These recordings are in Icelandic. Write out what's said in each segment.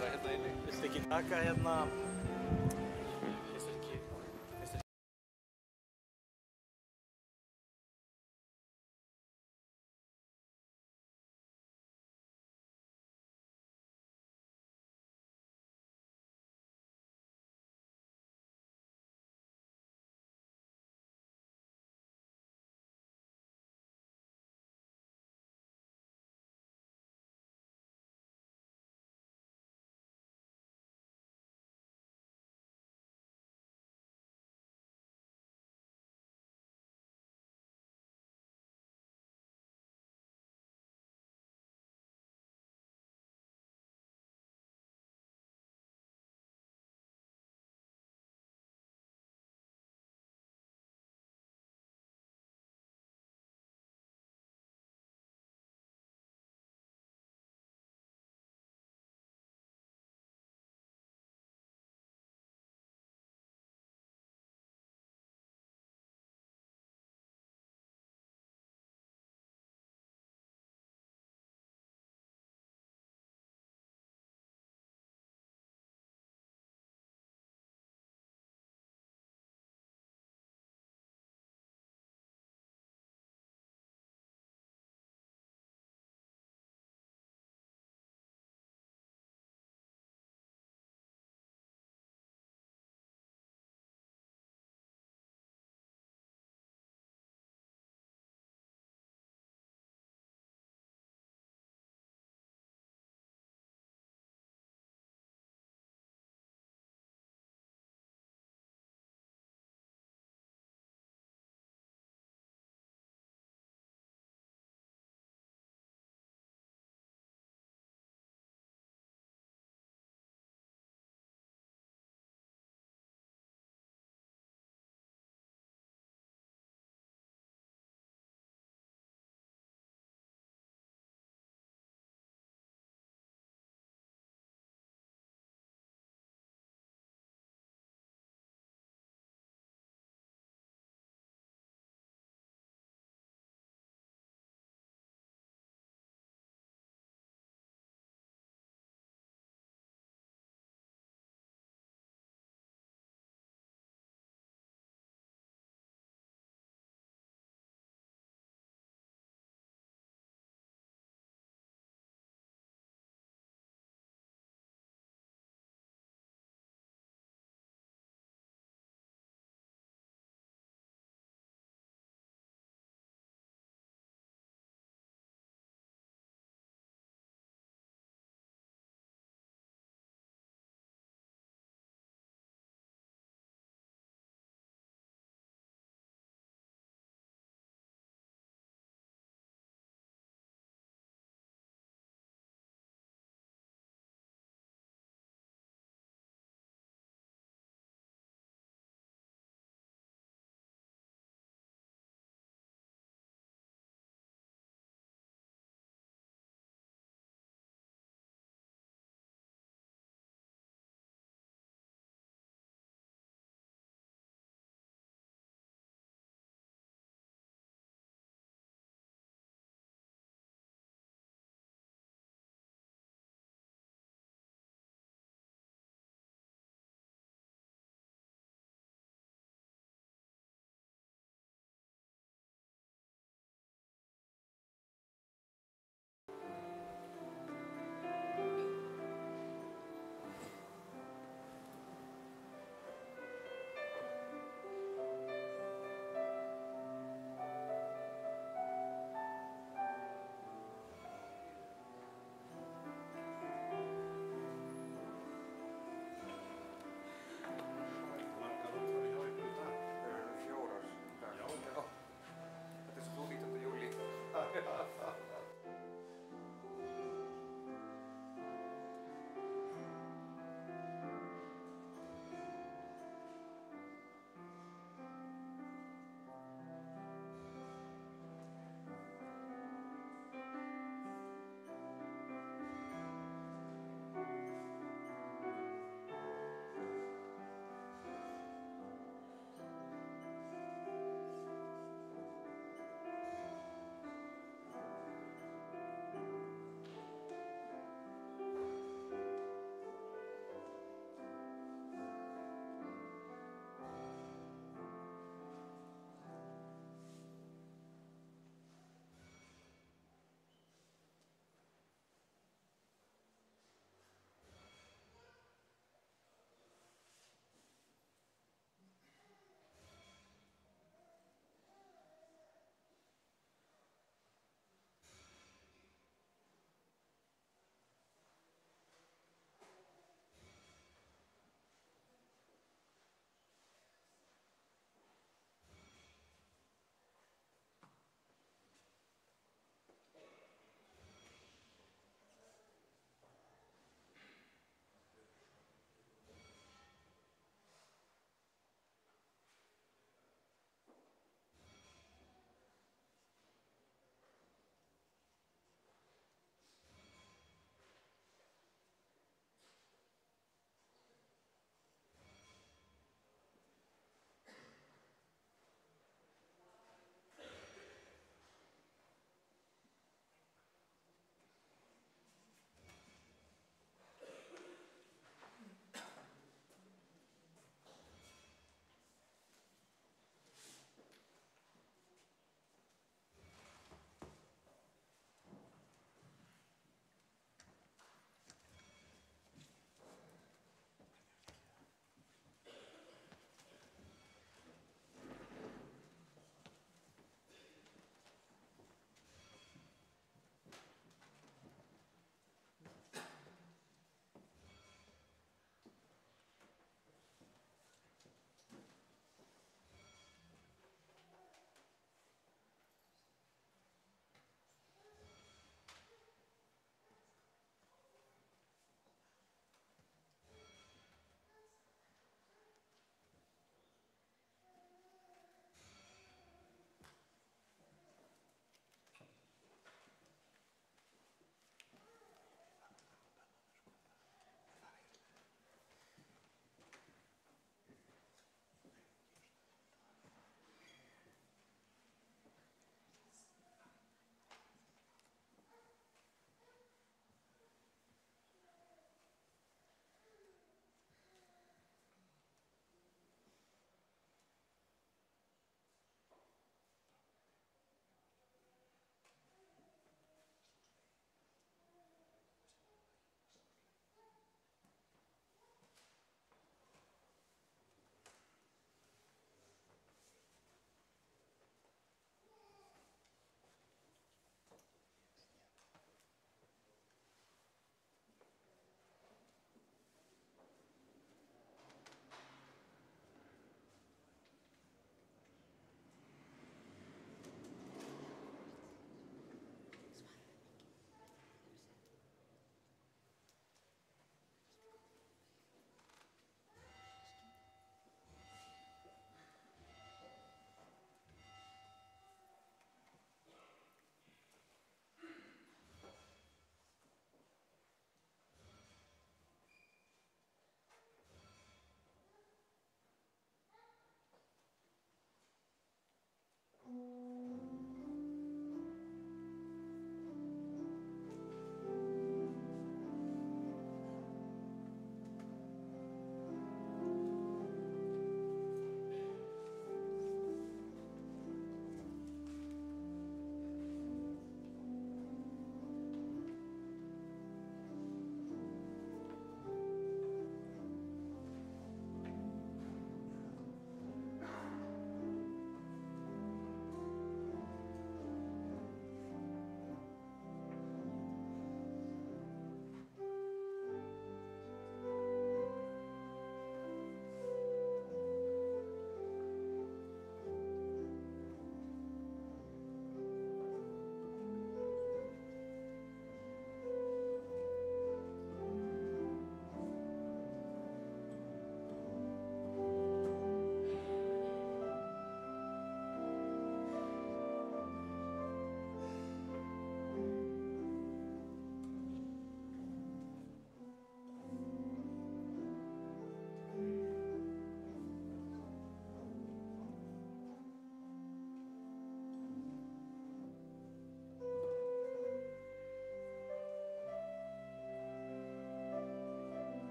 bara hérna inni. Viltu ekki taka hérna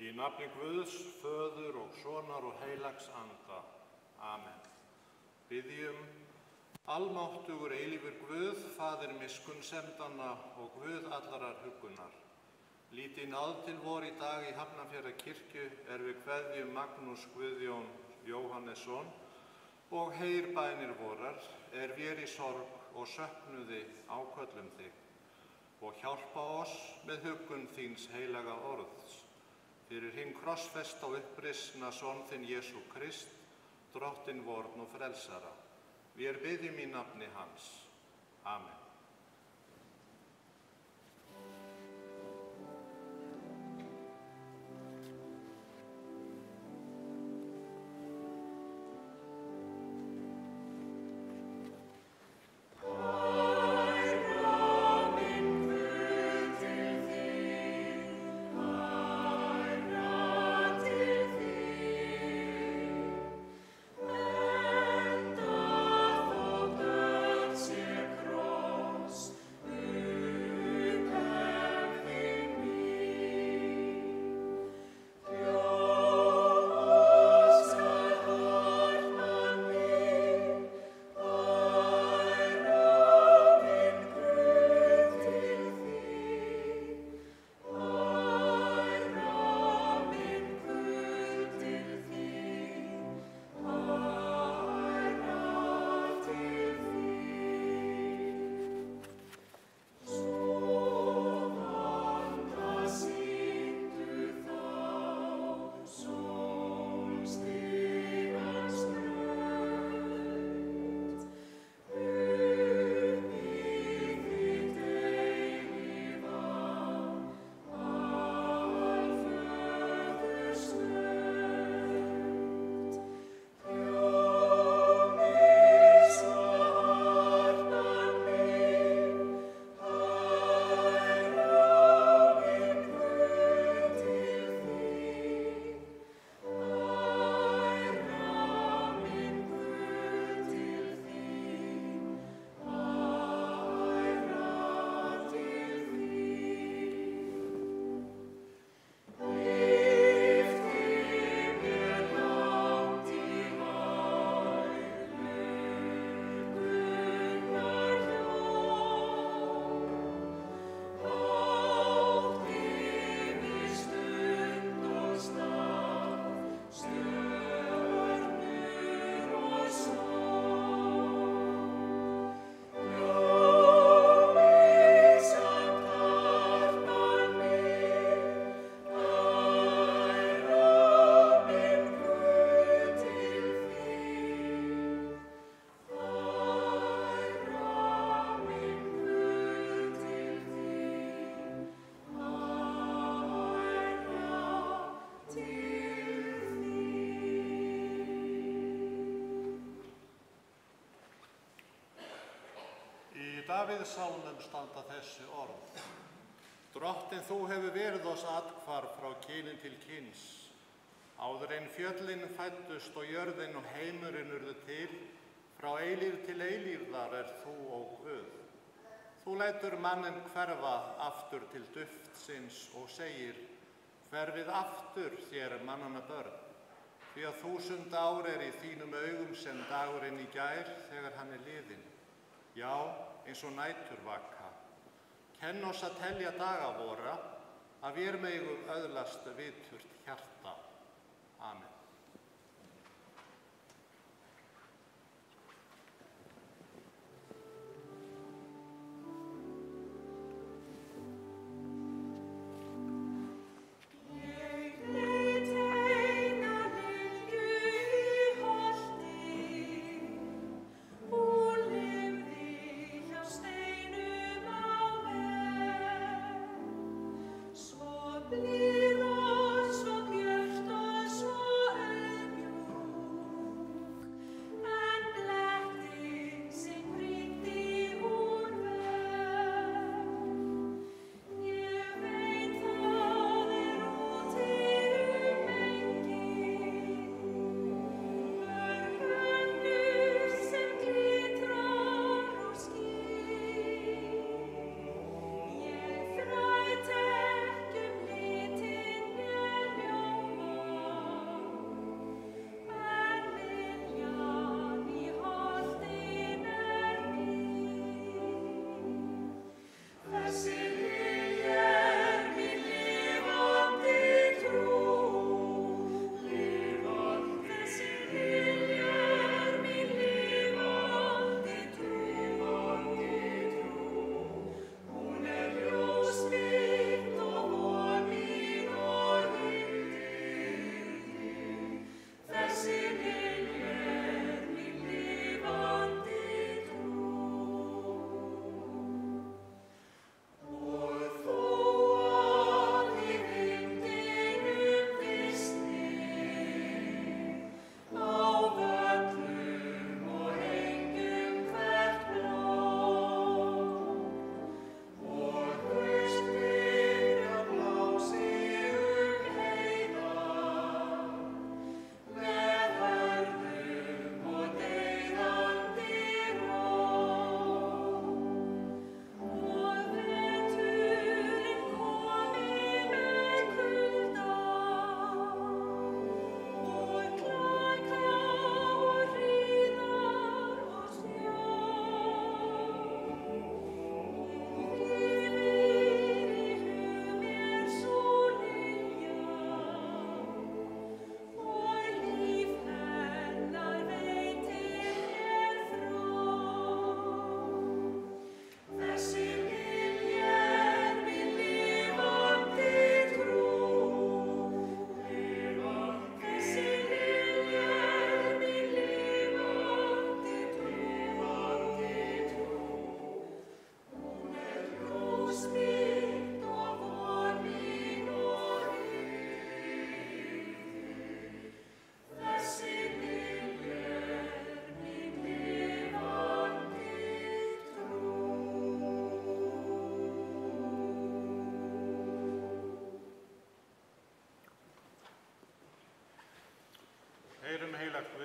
Í nafni Guðs, Föður og Sonar og heilags anda. Amen. Biðjum, almáttugur eilífur Guð, Faðir miskunnsemdanna og Guð allarar huggunar. Líti náð til vor í dag í Hafnarfjarðarkirkju við kveðjum Magnús Guðjón Jóhannesson og heyr bænir vorar vér í sorg og söknuði áköllum þig og hjálpa oss með huggun þíns heilaga orðs. Fyrir hinn krossfesta og upprisna son þinn Jesú Krist, drottinn vorn og frelsara. Vér biðjum í nafni hans. Amen. Davíðssálmum standa þessi orð. Drottinn, þú hefur verið oss athvarf frá kyni til kyns. Áður en fjöllin fæddust og jörðin og heimurinn urðu til, frá eilífð til eilífðar þú, ó Guð. Þú lætur manninn hverfa aftur til duftsins og segir, hverfið aftur þér mannanna börn, því að 1000 ár í þínum augum sem dagurinn í gær þegar hann liðinn. Já, eins og næturvaka. Kenn oss að telja daga vora, að vér megum öðlast viturt hjarta. Amen. Blíð og svo björt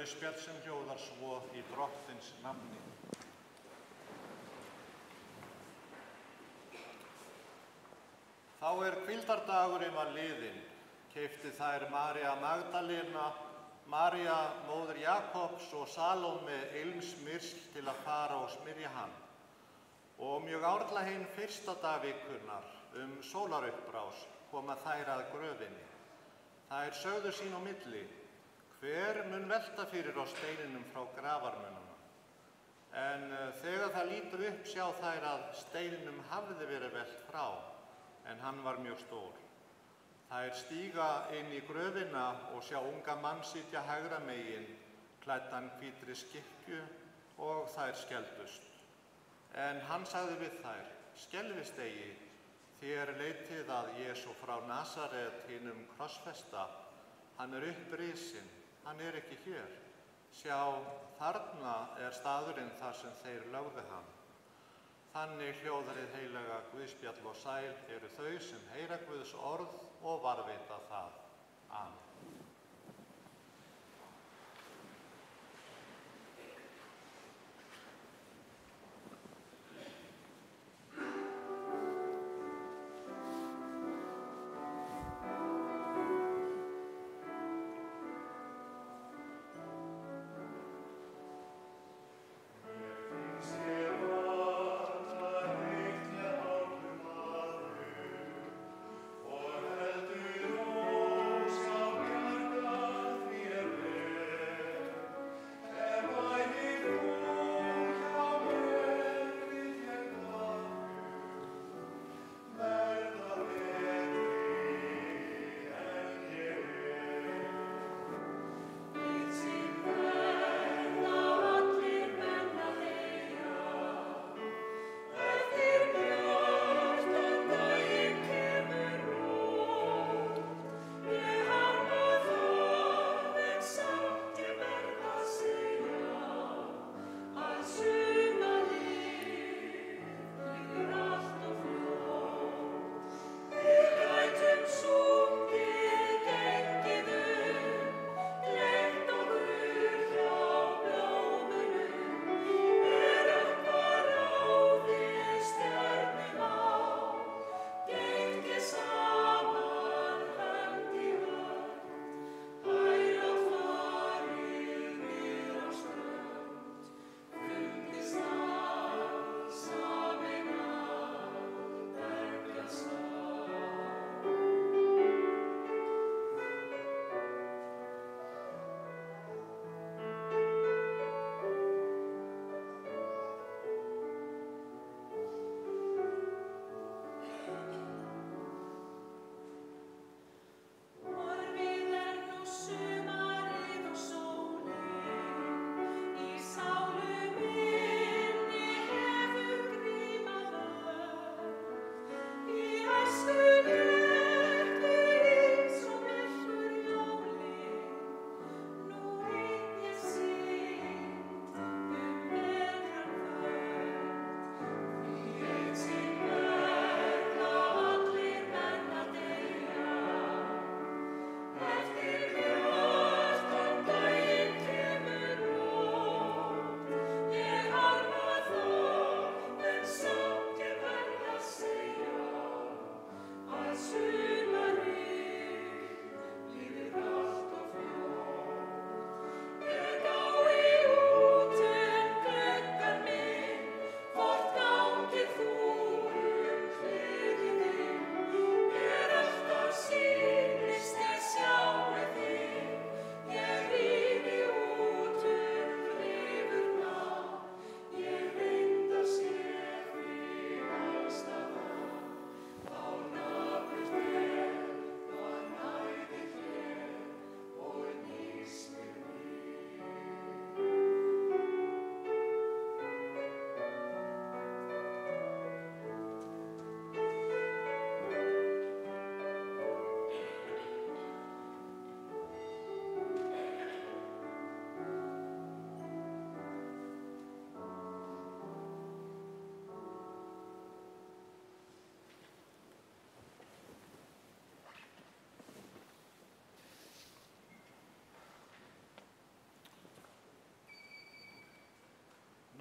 Guðspjall sem hljóðar svo í Drottins nafni. Þá hvíldardagurinn var liðinn, keypti þær María Magdalena, María móðir Jakobs og Salóme ilmsmyrsl til að fara og smyrja hann. Og mjög árla hinn fyrsta dag vikunnar, sólaruppbrás, koma þær að gröfinni. Þær sögðu sín á milli, hver mun velta fyrir oss steininum frá grafarmönnunum? En þegar það lítur upp sjá þær að steininum hafði verið velt frá, en hann var mjög stór. Þær stíga inn í gröfina og sjá unga mann sitja hægra megin, klæddan hvítri skikkju, og þær skelfdust. En hann sagði við þær, skelfist eigi, þér leitið að Jesú frá Nasaret hinum krossfesta. Hann upprisinn, hann ekki hér. Sjá, þarna staðurinn þar sem þeir lögðu hann. Þannig hljóðar hið heilaga Guðspjall og sæl eru þau sem heyra Guðs orð og varðveita það. Amen. Heldur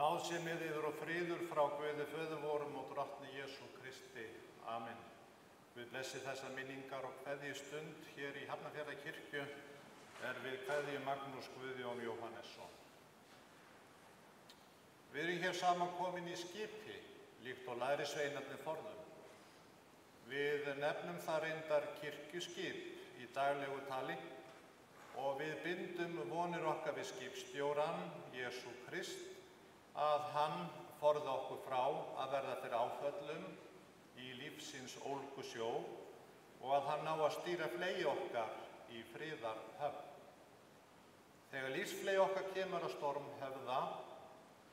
Náðsemið yður og friður frá Guði föður vorum og drottni Jesú Kristi. Amen. Guð blessi þessa minningar og kveðjustund hér í Hafnarfjarðarkirkju við kveðju Magnús Guðjón Jóhannesson. Við erum hér samankomin í skipi, líkt og lærisveinarnir forðum. Við nefnum það reyndar kirkjuskip í daglegu tali og við bindum vonir okkar við skipstjórann, Jesú Krist, að hann forði okkur frá að verða fyrir áföllum í lífsins ólgusjó og að hann ná að stýra flegi okkar í friðarhöfn. Þegar lífsflegi okkar kemur að stormhöfða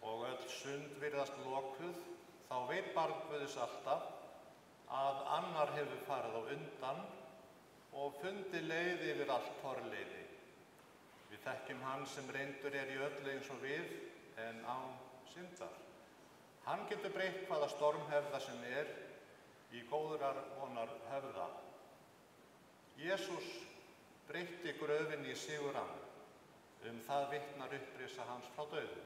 og öll sund virðast lokuð, þá veit barn Guðs alltaf að annar hefur farið á undan og fundið leið yfir allt torleiði. Við þekkjum hann sem reyndur í öllu eins og við, en án syndar. Hann getur breytt hvaða stormhöfða sem í góðrar vonar höfða. Jesús breytti gröfinni í sigurann. Það vitnar upprisa hans frá dauðum.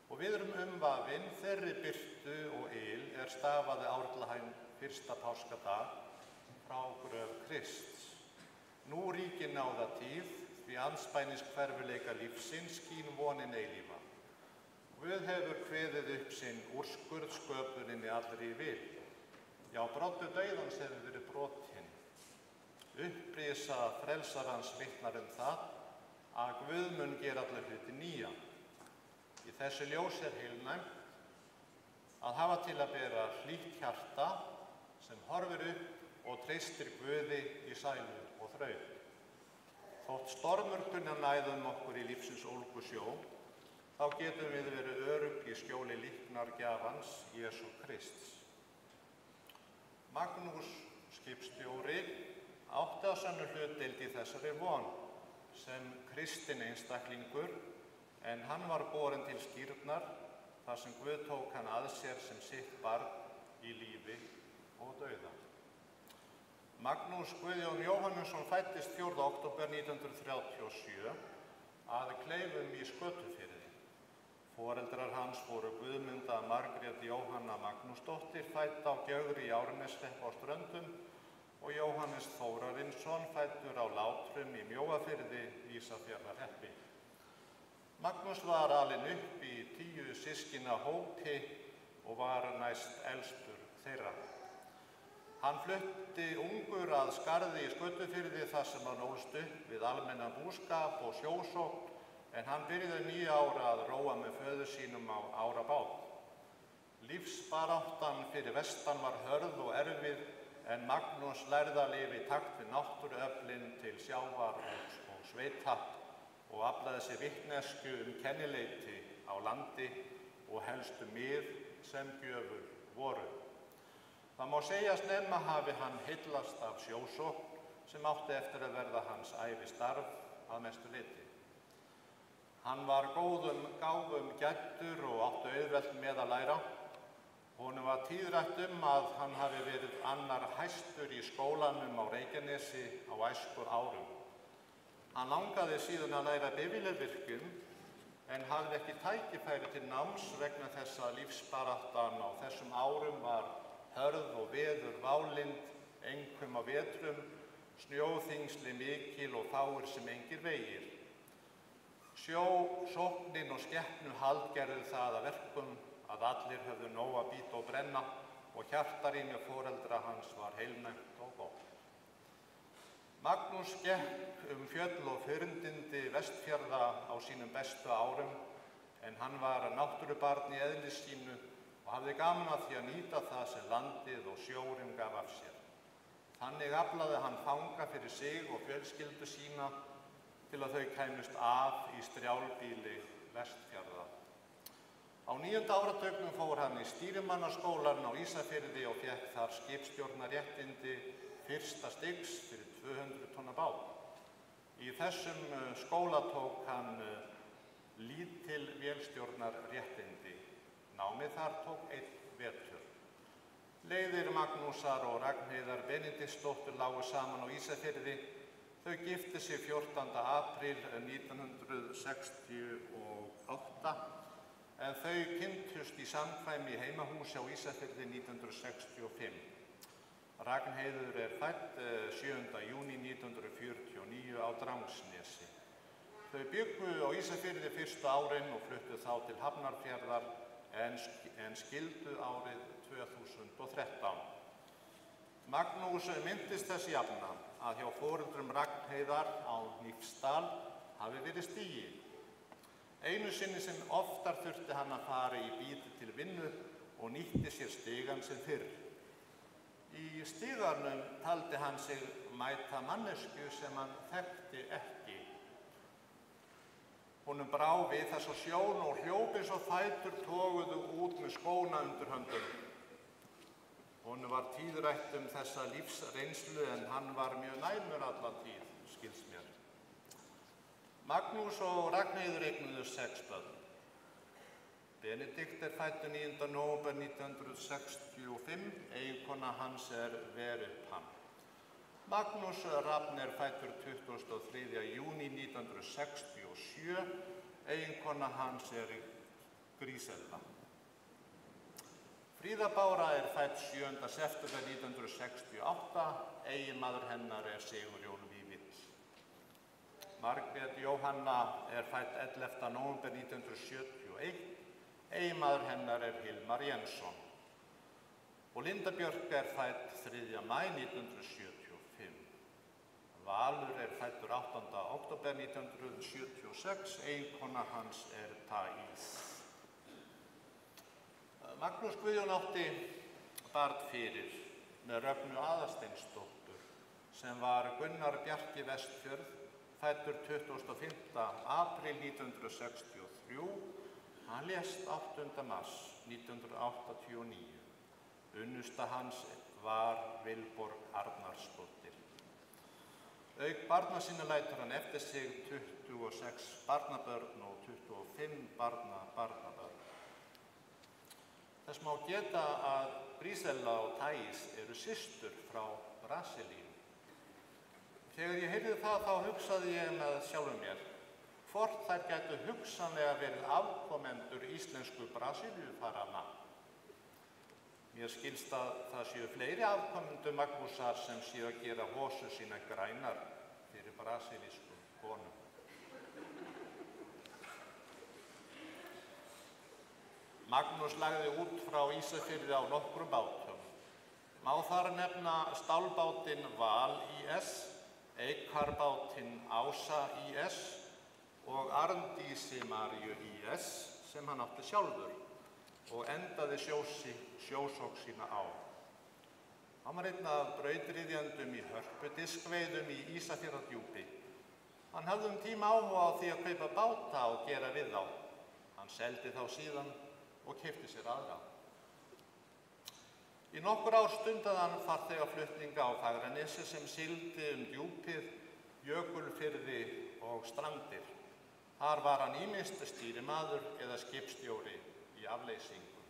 Og við erum umvafin þeirri birtu og yl stafaði Árlahæn fyrsta páskadag frá gröf Krists. Nú ríkir náðatíð, því andspænis hverfuleika lífsins skín vonin eilífa. Guð hefur kveðið upp sinn úrskurð sköpuninni allri vil. Já, broddur dauðans hefur verið brotinn. Upprisa frelsarans vitnar það að Guð mun gera alla hluti nýja. Í þessu ljós heilnæmt að hafa til að bera hlýtt hjarta sem horfir upp og treystir Guði í sælu og þraut. Þótt stormur kunna næða okkur í lífsins ólgusjó, þá getum við verið örugg í skjóli líknargjafans Jesú Krists. Magnús skipstjóri átti að sönnu hlutdeild í þessari von sem kristinn einstaklingur, en hann var borinn til skírnar þar sem Guð tók hann að sér sem sitt barn í lífi og dauða. Magnús Guðjón Jóhannesson fæddist 4. október 1937 að Kleifum í Skötufirði. Foreldrar hans voru Guðmunda Margrét Jóhanna Magnúsdóttir, fædd á Gjögri í Árneshrepp á Ströndum, og Jóhannes Þórarinsson, fæddur á Látrum í Mjóafirði, Ísafjarðarhreppi. Magnús var alinn upp í 10 systkina hópi og var næst elstur þeirra. Hann flutti ungur að Skarði í Skötufirði þar sem hann ólst upp við almennan búskap og sjósókn, en hann byrjaði 9 ára að róa með föður sínum á árabát. Lífsbaráttan fyrir vestan var hörð og erfið, en Magnús lærði að lifa í takt við náttúruöflin til sjávar og sveita og aflaði sér vitneskju kennileiti á landi og helstu mið sem gjöful voru. Það má segja snemma hafi hann heillast af sjósókn sem átti eftir að verða hans ævistarf að mestu leyti. Hann var góðum gáfum gæddur og átti auðvelt með að læra. Honum var tíðrætt að hann hafi verið annar hæstur í skólanum á Reykjanesi á æskur árum. Hann langaði síðan að læra bifvélavirkjun, en hafði ekki tækifæri til náms vegna þess að lífsbaráttan á þessum árum var hörð og veður válynd, einkum á vetrum, snjóþyngsli mikil og fáir sem engir vegir. Sjósóknin og skepnuhald gerðu það að verkum að allir höfðu nóg að bíta og brenna og hjartarýni foreldra hans var heilnæmt og gott. Magnús gekk fjöll og fyrndindi Vestfjarða á sínum bestu árum, en hann var náttúrubarn í eðli sínu og hafði gaman að því að nýta það sem landið og sjórinn gaf af sér. Þannig aflaði hann fanga fyrir sig og fjölskyldu sína til að þau kæmust af í strjálbýli Vestfjarða. Á 9. áratugnum fór hann í stýrimannaskólann á Ísafirði og fékk þar skipstjórnarréttindi fyrsta stigs fyrir 200 tonna bát. Í þessum skóla tók hann lítil vélstjórnarréttindi. Námið þar tók 1 vetur. Leiðir Magnúsar og Ragnheiðar Benediktsdóttur lágu saman á Ísafirði. Þau giftu sig 14. apríl 1968 en þau kynntust í samkvæmi í heimahúsi á Ísafirði 1965. Ragnheiður fædd 7. júní 1949 á Drangsnesi. Þau bjuggu á Ísafirði fyrstu árin og fluttu þá til Hafnarfjarðar en skildu árið 2013. Magnús minntist þess jafnan að hjá foreldrum Ragnheiðar á Hnífsdal hafi verið stigi. Einu sinni sem oftar þurfti hann að fara í bíti til vinnu og nýtti sér stigann sem fyrr. Í stiganum taldi hann sig mæta mannesku sem hann þekkti ekki. Honum brá við þessa sjón og hljóp eins og fætur toguðu út með skóna undir höndunum. Honum var tíðrætt þessa lífsreynslu en hann var mjög næmur alla tíð, skilst mér. Magnús og Ragnheiður eignuðust 6 börn. Benedikt fæddur 9. nóvember 1965, eiginkona hans Verupam. Magnús Rafn fæddur 23. júní 1967, eiginkona hans Grísella. Fríða Bára fædd 7. september 1968, eiginmaður hennar Sigurjón Vífill. Margrét Jóhanna fædd 11. nóvember 1971, eiginmaður hennar Hilmar Jensson. Og Linda Björk fædd 3. maí 1975. Valur fæddur 8. október 1976, eiginkona hans Thais. Magnús Guðjón átti barn fyrir með Rögnu Aðalsteinsdóttur sem var Gunnar Bjarki Vestfjörð, fæddur 25. apríl 1963. Hann lést 8. mars 1989. Unnusta hans var Vilborg Arnarsdóttir. Auk barna sinna lætur hann eftir sig 26 barnabörn og 25 barnabörn. Þess má geta að Grísella og Thais eru systur frá Brasilíu. Þegar ég heyrði það þá hugsaði ég með sjálfum mér hvort þær gætu hugsanlega verið afkomendur íslensku Brasilíufaranna. Mér skilst að það séu fleiri afkomendur Magnúsar sem séu að gera hosur sína grænar fyrir brasilískum konum. Magnús lagði út frá Ísafirði á nokkrum bátum. Má þar nefna stálbátinn Val IS, eikarbátinn Ása IS og Arndísi Maríu IS sem hann átti sjálfur og endaði sjósókn sína á. Hann var einn af brautryðjendum í hörpudiskveiðum í Ísafjarðardjúpi. Hann hafði tíma áhuga á því að kaupa báta og gera við þá. Hann seldi þá síðan og keypti sér aðra. Í nokkur ár stundaði hann farþegaflutninga á Fagranesi sem sigldi djúpið, Jökulfirði og Strandir. Þar var hann ýmist stýrimaður eða skipstjóri í afleysingum.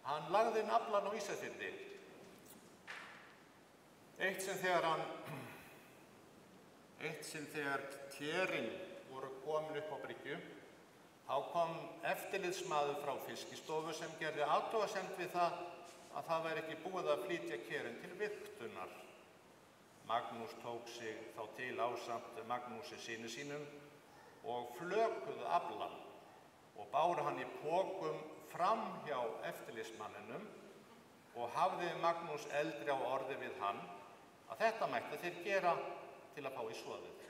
Hann lagði inn aflann á Ísafirði. Eitt sinn þegar kerin voru komin upp á bryggju, þá kom eftirlitsmaður frá Fiskistofu sem gerði athugasemd við það að það væri ekki búið að flytja kerin til vigtunar. Magnús tók sig þá til ásamt Magnúsi syni sínum og flökuðu aflann og báru hann í pokum fram hjá eftirlitsmanninum og hafði Magnús eldri á orði við hann að þetta mætti þeir gera til að fá í soðið.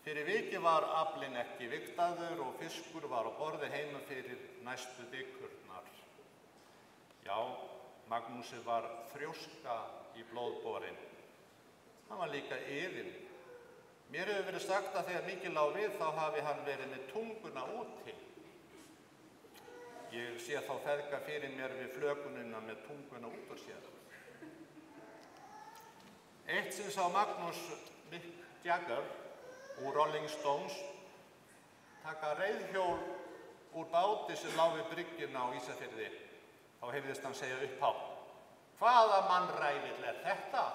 Fyrir viki var aflinn ekki vigtaður og fiskur var á borði heima fyrir næstu vikurnar. Já, Magnúsi var þrjóska í blóðborinn. Hann var líka iðinn. Mér hefur verið sagt að þegar mikið lá við þá hafi hann verið með tunguna úti. Ég sé þá feðga fyrir mér við flökunina með tunguna út úr sér. Eitt sinn sá Magnús Mick Jagger úr Rolling Stones taka reiðhjól úr báti sem lá við bryggjuna á Ísafirði. Þá heyrðist hann segja upphátt: "Hvaða mannræfill er þetta?"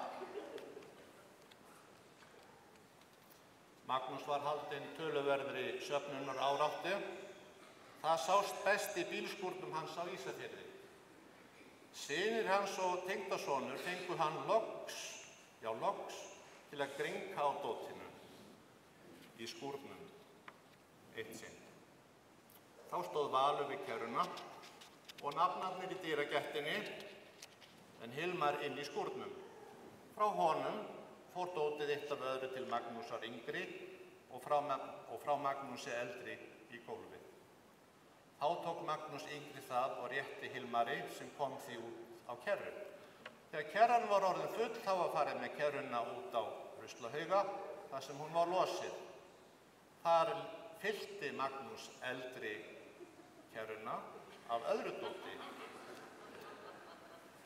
Magnús var haldinn töluverðri söfnunaráráttu. Það sást best í bílskúrnum hans á Ísafirði. Synir hans og tengdasonur fengu hann loks til að grenka á dótinu í skúrnum eitt sinn. Þá stóð Valur við kerruna og nafnarnir í dyragættinni en Hilmar inn í skúrnum. Frá honum fór dótið eitt af öðru til Magnúsar yngri og frá Magnúsi eldri í gólfið. Þá tók Magnús yngri það og rétti Hilmari sem kom því út á kerru. Þegar kerran var orðin full þá var farið með kerruna út á ruslahauga þar sem hún var losið. Þar fyllti Magnús eldri kerruna af öðru dóti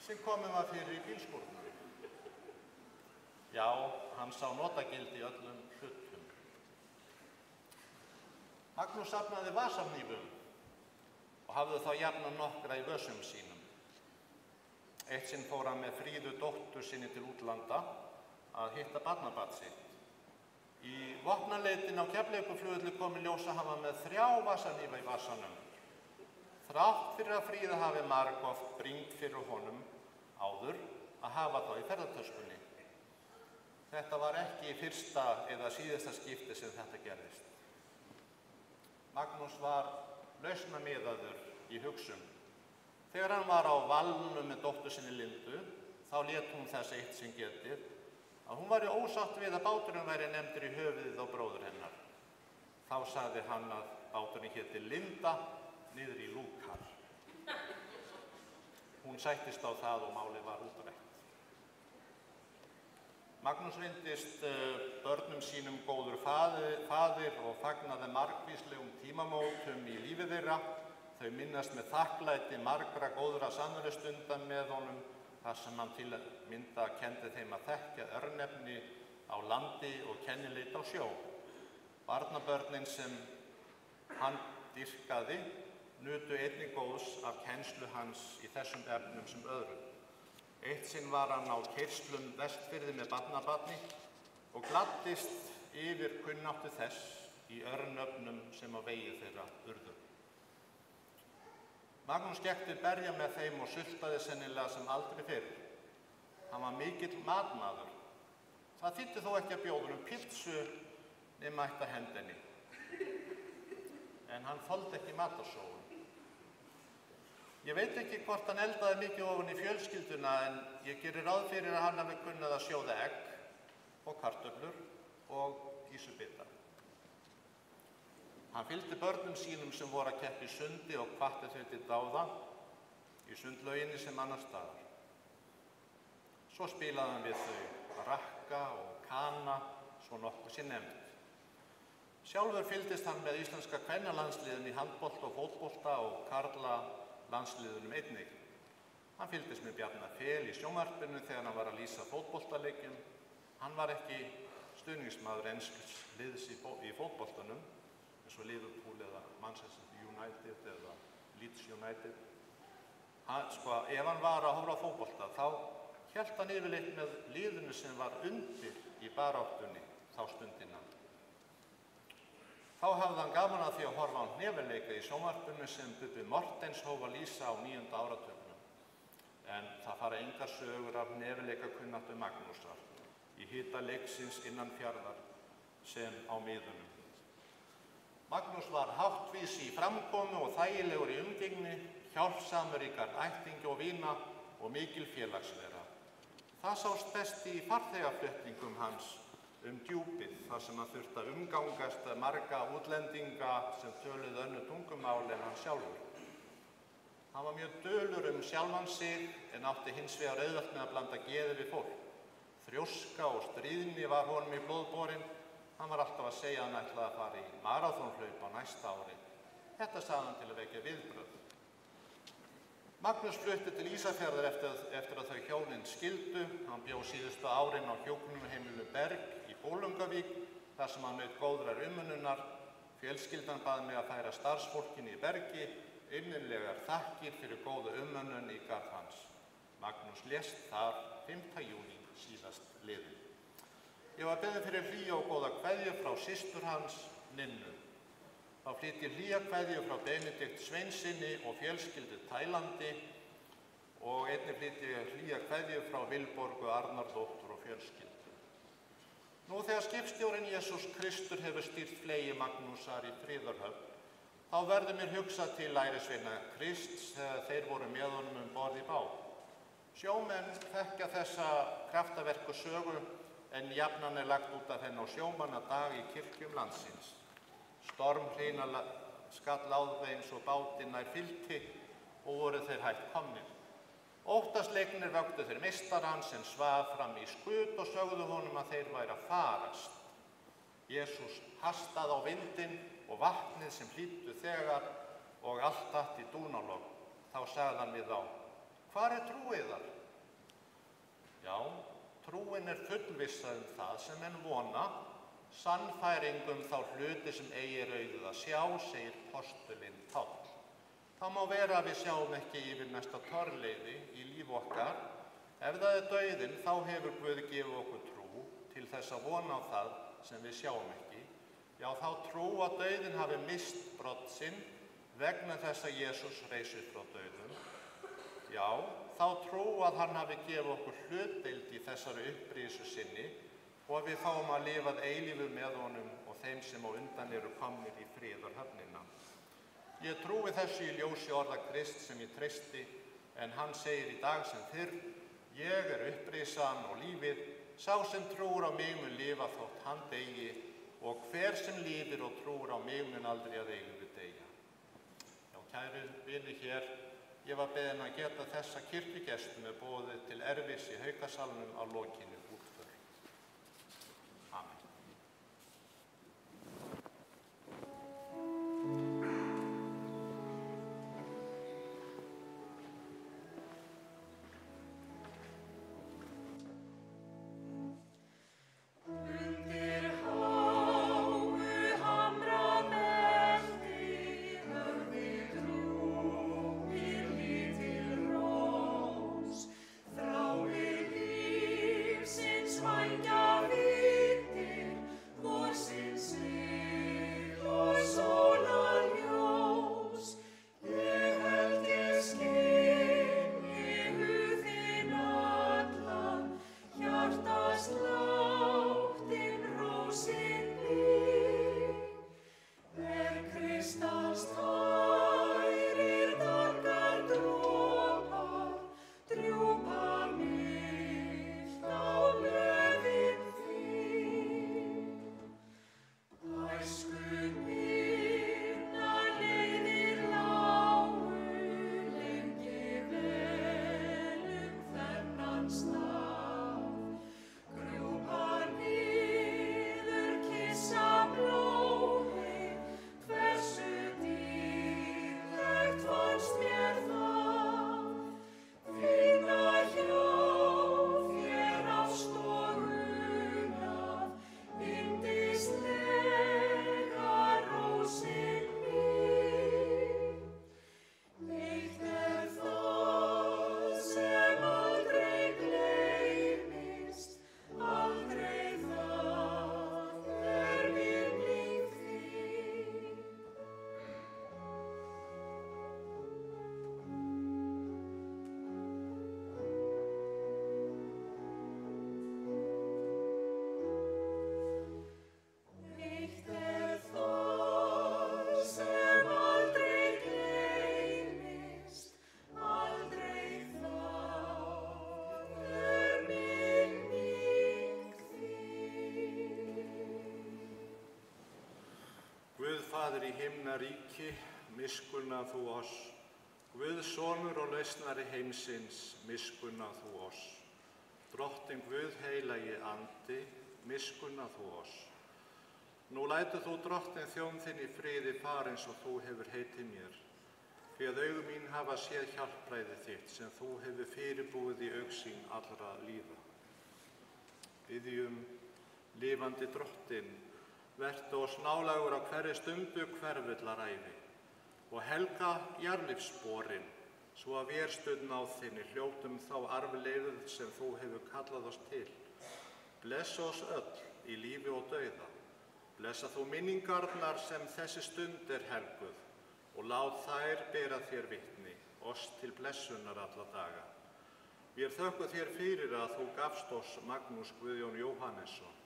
sem komið var fyrir í bílskúrnum. Já, hann sá notagildi í öllum hlutum. Magnús safnaði vasahnífum og hafði þá jafnan nokkra í vösum sínum. Eitt sinn fór hann með Fríðu dóttur sinni til útlanda að hitta barnabarn sitt. Í vopnaleitin á Keflavíkurflugvelli kom í ljós að hann var með 3 vasahnífa í vasanum. Þrátt fyrir að Fríða hafi margoft brýnt fyrir honum áður að hafa þá í ferðatöskunni. Þetta var ekki í fyrsta eða síðasta skipti sem þetta gerðist. Magnús var lausnamiðaður í hugsun. Þegar hann var á valnum með dóttur sinni Lindu, þá lét hún þess eitt sinn getið að hún væri ósátt við að báturinn væri nefndur í höfuðið á bróður hennar. Þá sagði hann að báturinn héti Linda niður í Lúkar. Hún sættist á það og málið var útrætt. Magnús reyndist börnum sínum góður faðir og fagnaði margvíslegum tímamótum í lífi þeirra. Þau minnast með þakklæti margra góðra samverustunda með honum þar sem hann til að mynda kenndi þeim að þekkja örnefni á landi og kennileit á sjó. Barnabörnin sem hann dýrkaði nutu einnig góðs af kennslu hans í þessum efnum sem öðrum. Eitt sinn var hann á keyrslum Vestfirði með barnabarni og gladdist yfir kunnáttu þess í örnefnum sem á vegi þeirra urðu. Magnús gekk til berja með þeim og sultaði sennilega sem aldrei fyrr. Hann var mikill matmaður. Það þýddi þó ekki að bjóða honum pítsu nema ætti að henda henni. En hann þoldi ekki matarsóun. Ég veit ekki hvort hann eldaði mikið ofan í fjölskylduna en ég gerir ráð fyrir að hann hafi kunnað að sjóða egg og kartöflur og ýsubita. Hann fylgdi börnum sínum sem voru að keppa í sundi og hvatti þau til dáða í sundlauginni sem annars staðar. Svo spilaði hann við þau rakka og kana, svo nokkuð sé nefnt. Sjálfur fylgdist hann með íslenska kvennalandsliðinu í handbolta og fótbolta og karla landsliðunum einnig. Hann fylgdist með Bjarna Fel í sjónvarpinu þegar hann var að lýsa fótboltaleikjum. Hann var ekki stuðningsmaður ensks liðs í fótboltanum, eins og Liverpool eða Manchester United eða Leeds United. Ef hann var að horfa á fótbolta, þá hélt hann yfirleitt með liðinu sem var undir í baráttunni þá stundina. Þá hafði hann gaman að því að horfa á hnefaleika í sjónvarpinu sem Bubbi Mortens hóf að lýsa á 9. áratugnum. En það fara engar sögur af hnefaleikakunnáttu Magnúsar í hita leiksins innan fjarðar sem á miðunum. Magnús var háttvís í framkomu og þægilegur í umgengni, hjálpsamur í garð ættingja og vina og mikil félagsvera. Það sást best í farþegaflutningum hans Djúpið, þar sem hann þurfti að umgangast marga útlendinga sem töluðu önnur tungumál en hann sjálfur. Hann var mjög dulur sjálfan sig en átti hins vegar auðvelt með að blanda geði við fólk. Þrjóska og stríðni var honum í blóðborin. Hann var alltaf að segja að hann ætlaði að fara í maraþonhlaup á næsta ári. Þetta sagði hann til að vekja viðbrögð. Magnús flutti til Ísafjarðar eftir að þau hjónin skildu. Hann bjó síðustu árin á hjúkrunarheimilinu Berg í Bolungarvík, þar sem hann naut góðrar umönnunar. Fjölskyldan bað mig að færa starfsfólkinu í Bergi innilegar þakkir fyrir góða umönnun í garð hans. Magnús lést þar 5. júní síðast liðinn. Ég var beðinn fyrir hlýja og góða kveðju frá systur hans, Ninnu. Þá flyt ég hlýja kveðju frá Benedikt Sveinssyni og fjölskyldu Tælandi og einnig flyt ég hlýja kveðju frá Vilborgu Arnardóttur og fjölskyldu. Nú þegar skipstjórinn Jesús Kristur hefur stýrt flegi Magnúsar í Friðarhöfn, þá verður mér hugsað til lærisveina Krists þegar þeir voru með honum borð í bát. Sjómenn þekkja þessa kraftaverku sögu en jafnan lagt út af henni á sjómannadag í kirkjum landsins. Stormhrina skall á þeim svo bátinn nær fylgti og voru þeir hætt komnir. Óttaslegnir vöktu þeir meistarann sem svaf fram í skut og sögðu honum að þeir væru að farast. Jesús hastaði á vindinn og vatnið sem hlýddu þegar og allt datt í dúnalogn. Þá sagði hann við þá: Hvar trú yðar? Já, trúin fullvissa það sem menn vona, sannfæring þá hluti sem eigi auðið að sjá, segir postulinn Páll. Það má vera að við sjáum ekki yfir næsta torrleiði í líf okkar. Ef það dauðinn, þá hefur Guð gefið okkur trú til þess að vona á það sem við sjáum ekki. Já, þá trú að dauðinn hafi mist brott sinn vegna þess að Jesús reis upp frá dauðum. Já, þá trú að hann hafi gefið okkur hlutdeild í þessari upprisu sinni og að við fáum að lifa að eilífu með honum og þeim sem á undan eru komnir í friðarhöfnina. Ég trúi þessu í ljósi orða Krists sem ég treysti, en hann segir í dag sem fyrr: Ég upprisan og lífið, sá sem trúir á mig mun lifa þótt hann deyi, og hver sem lifir og trúir á mig mun aldrei að eilífu deyja. Já, kæru vinir hér, ég var beðinn að geta þessa kirkjugestu með boðið til erfis í Haukasalnum á lokinu útför. Amen. Faðir í himnaríki, miskunna þú oss. Guð sonur og lausnari heimsins, miskunna þú oss. Drottinn Guð heilagi andi, miskunna þú oss. Nú lætur þú drottinn þjón þinn í friði fara eins og þú hefur heitið mér. Því að augu mín hafa séð hjálpræði þitt sem þú hefur fyrirbúið í augsýn allra lífa. Biðjum lifandi drottinn, vertu oss nálægur á hverri stundu hverfullar ævi og helga jarðlífssporin svo að vér stund á þinni hljótum þá arfleifð sem þú hefur kallað oss til. Blessa oss öll í lífi og dauða. Blessa þú minningarnar sem þessi stund helguð og lát þær bera þér vitni, oss til blessunar alla daga. Við þökkum þér fyrir að þú gafst oss Magnús Guðjón Jóhannesson.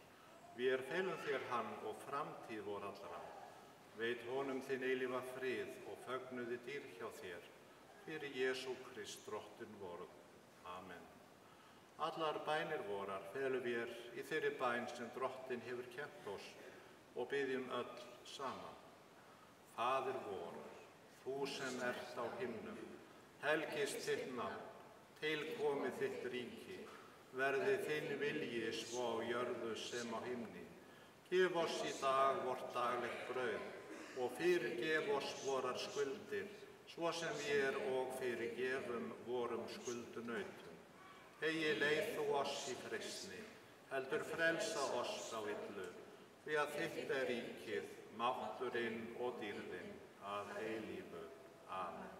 Við felum þér hann og framtíð vor allra. Veit honum þinn eilífa frið og fögnuði dýr hjá þér. Fyrir Jesú Krist drottinn vor. Amen. Allar bænir vorar felum við í þeirri bæn sem drottinn hefur kennt oss og byggjum öll saman. Faðir vor, þú sem ert á himnum, helgist þitt nafn, tilkomi þitt ríki, verði þinn vilji svo á jörðu sem á himni. Gef oss í dag vort daglegt brauð og fyrirgef oss vorar skuldir, svo sem við og fyrirgefum vorum skuldunautum. Eigi leið þú oss í freistni, heldur frelsa oss frá illu, því að þitt ríkið, mátturinn og dýrðin að eilífu. Amen.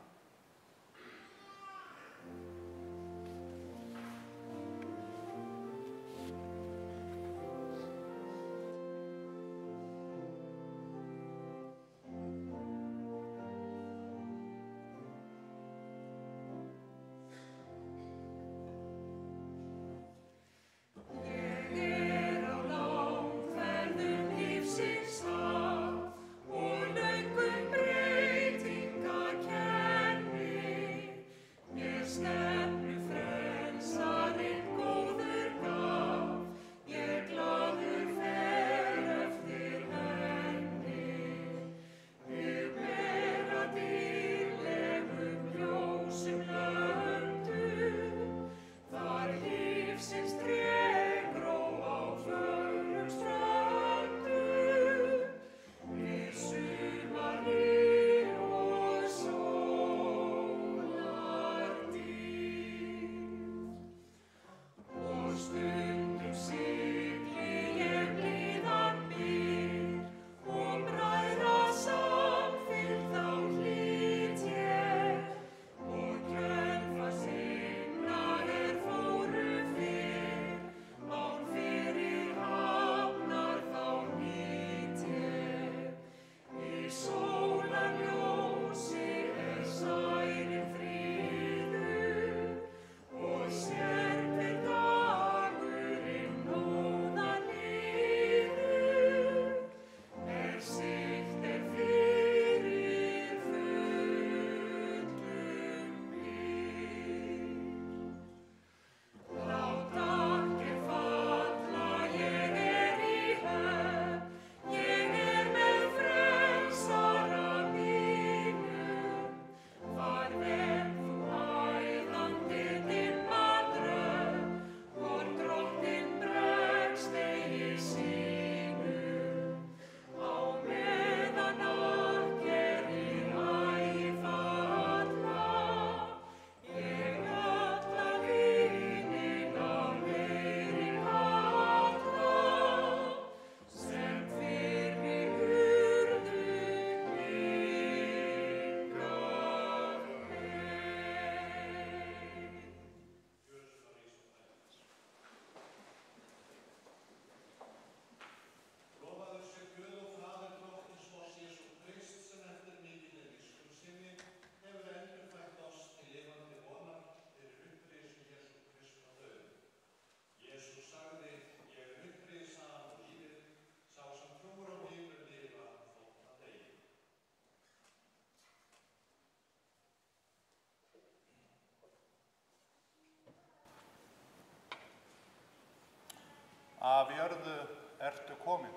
Af jörðu ertu komin.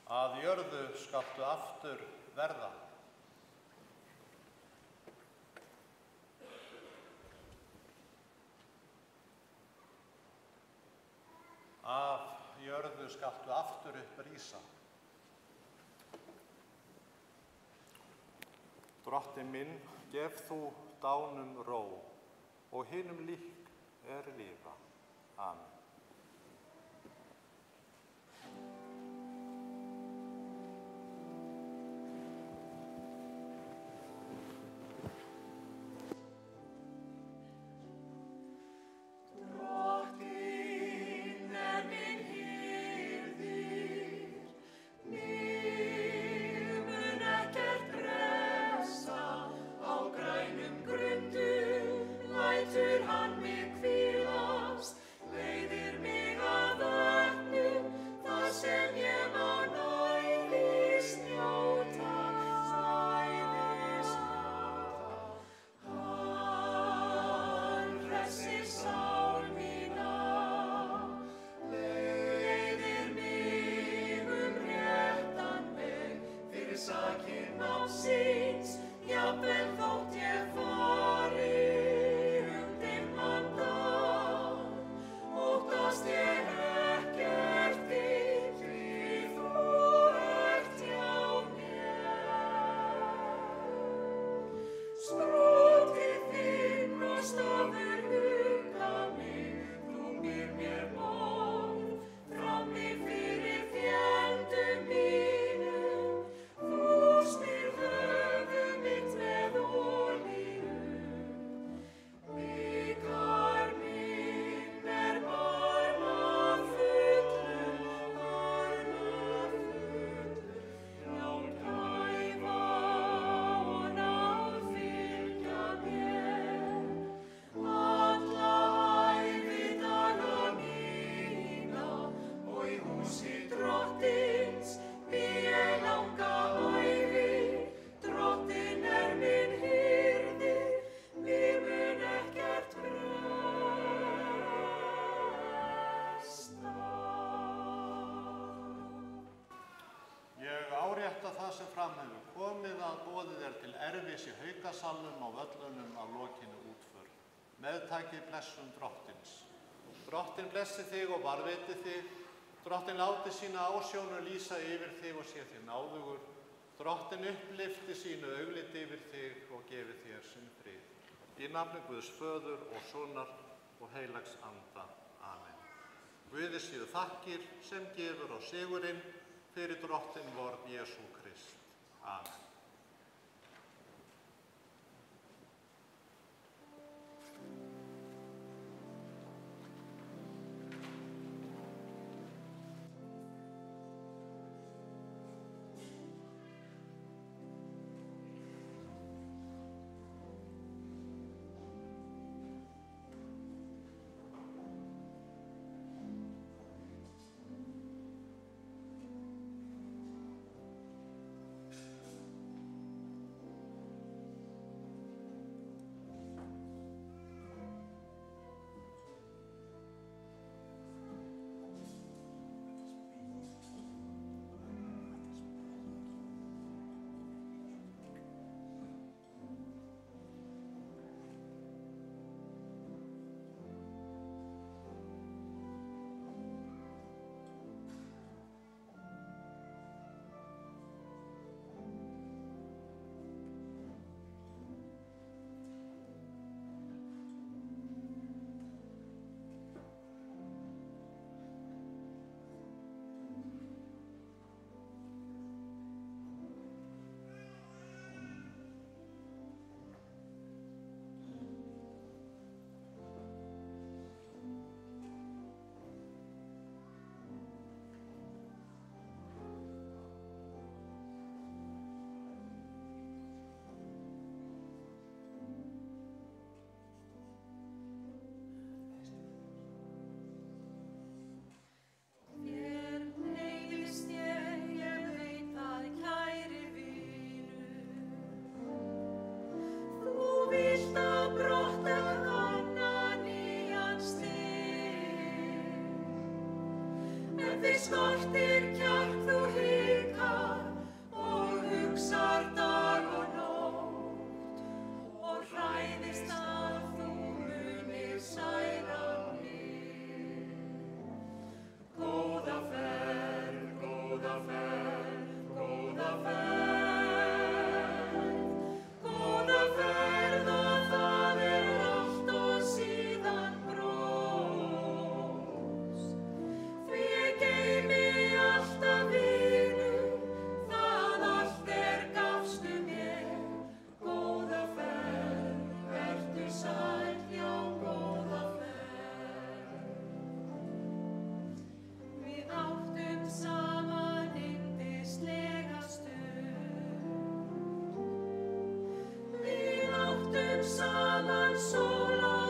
Að jörðu skaltu aftur verða. Af jörðu skaltu aftur upprísa. Drottinn minn, gef þú dánum ró og hinum lík lifa. Amen. lætur hann mig hvílast, leiðir mig að vötnu, þar sem ég má næðis njóta, Hann hressir sál mína, leiðir mig réttan veg, fyrir sakir nafns síns, jafnvel þótt ég fari dimman dal, óttast ég ekkert þig, því þú ert hjá mér. Sprotið þinn og stafur hugga mig, þú býr mér morð, frammi fyrir fjendum mínum, þú smyr höfuð mitt með olíu. Bikar minn barmafullur, já, gæfa og náð fylgja mér, alla ævi daga mína, og í húsi Drottins bý ég langa ævi. Drottinn minn hirðir, mér mun ekkert bresta. Ég árétta það sem fram hefur komið að boðið til erfis í Haukasalnum á völlunum að lokinni útför. Meðtakið blessun Drottins. Drottinn blessi þig og varðveiti þig. Drottinn láti sína ásjónu lýsa yfir þig og sé þig náðugur. Drottinn upplyfti sínu augliti yfir þig og gefi þér sinn frið. Í nafni Guðs Föður og Sonar og heilags Anda. Amen. Guði séu þakkir sem gefur á sigurinn fyrir Drottinn vor Jesú Krist. Amen. Þig skortir kjark, þú hikar og hugsar dag og nótt og hræðist að þú munir særa mig. Góða ferð, góða ferð, góða ferð, góða ferð og það allt og síðan brós. Því ég geymi alltaf vinum, það allt gafstu mér. Góða ferð, vertu sæll, já, góða ferð. Við áttum saman yndislega stund. Við áttum saman sól og